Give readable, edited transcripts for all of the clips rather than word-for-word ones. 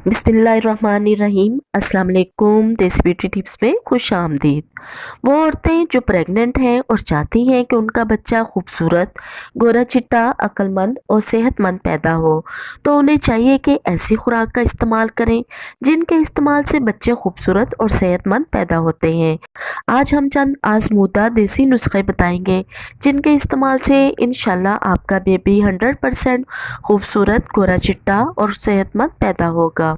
बिस्मिल्लाहिर्रहमानिर्रहीम। अस्सलाम वालेकुम। देसी ब्यूटी टिप्स में खुश आमदीद। वो औरतें जो प्रेग्नेंट हैं और चाहती हैं कि उनका बच्चा खूबसूरत, गोरा चिट्टा, अक्लमंद और सेहतमंद पैदा हो, तो उन्हें चाहिए कि ऐसी खुराक का इस्तेमाल करें जिनके इस्तेमाल से बच्चे खूबसूरत और सेहतमंद पैदा होते हैं। आज हम चंद आजमूदा देसी नुस्खे बताएंगे जिनके इस्तेमाल से इंशाल्लाह आपका बेबी 100% खूबसूरत, गोरा चिट्टा और सेहतमंद पैदा होगा।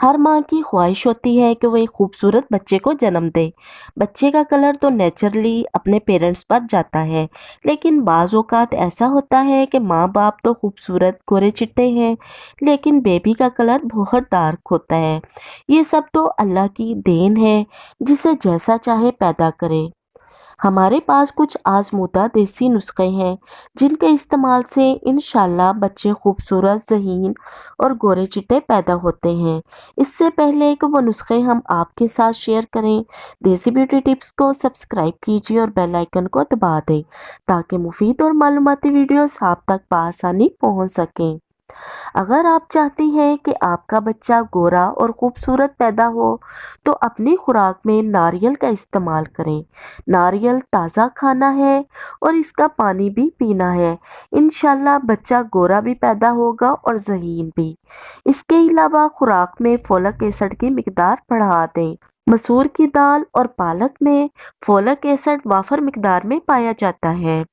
हर माँ की ख्वाहिश होती है कि वो एक खूबसूरत बच्चे को जन्म दे। बच्चे का कलर तो नेचुरली अपने पेरेंट्स पर जाता है, लेकिन बाज़ औक़ात ऐसा होता है कि माँ बाप तो खूबसूरत गोरे चिट्टे हैं, लेकिन बेबी का कलर बहुत डार्क होता है। ये सब तो अल्लाह की देन है, जिसे जैसा चाहे पैदा करे। हमारे पास कुछ आजमूदा देसी नुस्खे हैं जिनके इस्तेमाल से इंशाल्लाह बच्चे खूबसूरत, ज़हीन और गोरे चिट्टे पैदा होते हैं। इससे पहले कि वो नुस्खे हम आपके साथ शेयर करें, देसी ब्यूटी टिप्स को सब्सक्राइब कीजिए और बेल आइकन को दबा दें ताकि मुफीद और मालूमाती वीडियोस आप तक बआसानी पहुंच सकें। अगर आप चाहती हैं कि आपका बच्चा गोरा और खूबसूरत पैदा हो, तो अपनी खुराक में नारियल का इस्तेमाल करें। नारियल ताज़ा खाना है और इसका पानी भी पीना है। इंशाल्लाह बच्चा गोरा भी पैदा होगा और ज़हीन भी। इसके अलावा खुराक में फोलिक एसिड की मिकदार बढ़ा दें। मसूर की दाल और पालक में फोलिक एसिड वाफर मिकदार में पाया जाता है।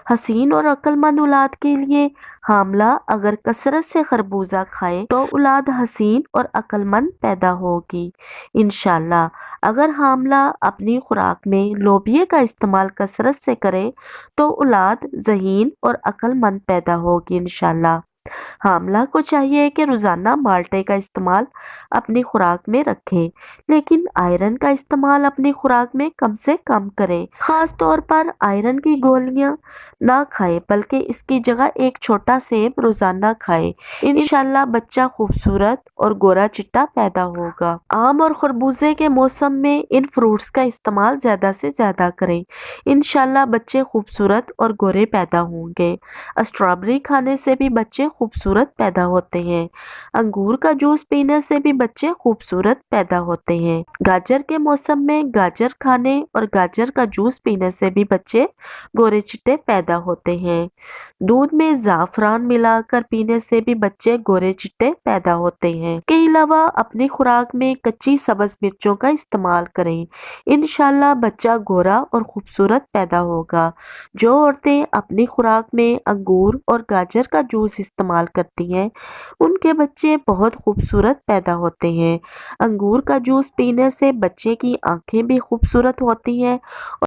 हसीन और अक्लमंद औलाद के लिए हामला अगर कसरत से खरबूजा खाए तो औलाद हसीन और अक्लमंद पैदा होगी इंशाल्लाह। अगर हामला अपनी खुराक में लोबिया का इस्तेमाल कसरत से करे तो औलाद ज़हीन और अक्लमंद पैदा होगी इंशाल्लाह। हामला को चाहिए कि रोज़ाना माल्टे का इस्तेमाल अपनी खुराक में रखें, लेकिन आयरन का इस्तेमाल अपनी खुराक में कम से कम करें। ख़ास तौर पर आयरन की गोलियां ना खाएं, बल्कि इसकी जगह एक छोटा सेब रोज़ाना खाएं। इंशाल्लाह बच्चा खूबसूरत और गोरा चिट्टा पैदा होगा। आम और खरबूजे के मौसम में इन फ्रूट्स का इस्तेमाल ज़्यादा से ज़्यादा करें। इंशाल्लाह बच्चे खूबसूरत और गोरे पैदा होंगे। स्ट्रॉबेरी खाने से भी बच्चे खूबसूरत पैदा होते हैं। अंगूर का जूस पीने से भी बच्चे खूबसूरत पैदा होते हैं। गाजर के मौसम में गाजर खाने और गाजर का जूस पीने से भी बच्चे गोरे चिट्टे पैदा होते हैं। दूध में ज़ाफ़रान मिलाकर पीने से भी बच्चे गोरे चिट्टे पैदा होते हैं। इसके अलावा अपनी खुराक में कच्ची सब्ज़ मिर्चों का इस्तेमाल करें। इंशाल्लाह बच्चा गोरा और खूबसूरत पैदा होगा। जो औरतें अपनी खुराक में अंगूर और गाजर का जूस इस्तेमाल करती हैं, उनके बच्चे बहुत खूबसूरत पैदा होते हैं। अंगूर का जूस पीने से बच्चे की आंखें भी खूबसूरत होती हैं